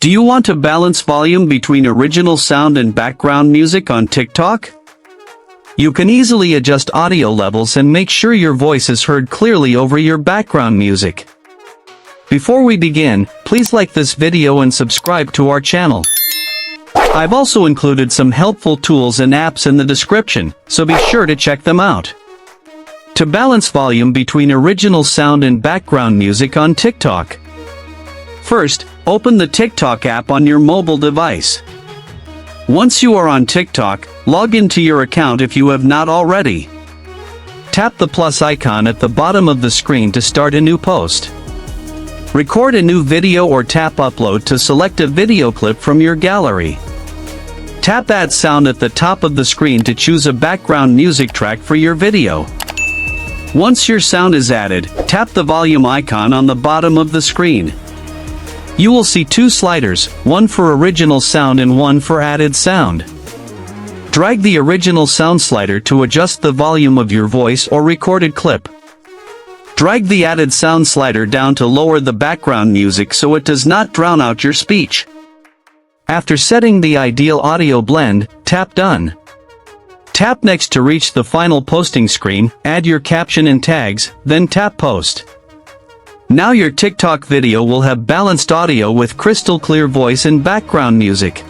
Do you want to balance volume between original sound and background music on TikTok? You can easily adjust audio levels and make sure your voice is heard clearly over your background music. Before we begin, please like this video and subscribe to our channel. I've also included some helpful tools and apps in the description, so be sure to check them out. To balance volume between original sound and background music on TikTok. First, open the TikTok app on your mobile device. Once you are on TikTok, log into your account if you have not already. Tap the plus icon at the bottom of the screen to start a new post. Record a new video or tap upload to select a video clip from your gallery. Tap add sound at the top of the screen to choose a background music track for your video. Once your sound is added, tap the volume icon on the bottom of the screen. You will see two sliders, one for original sound and one for added sound. Drag the original sound slider to adjust the volume of your voice or recorded clip. Drag the added sound slider down to lower the background music so it does not drown out your speech. After setting the ideal audio blend, tap Done. Tap Next to reach the final posting screen, add your caption and tags, then tap Post. Now your TikTok video will have balanced audio with crystal clear voice and background music.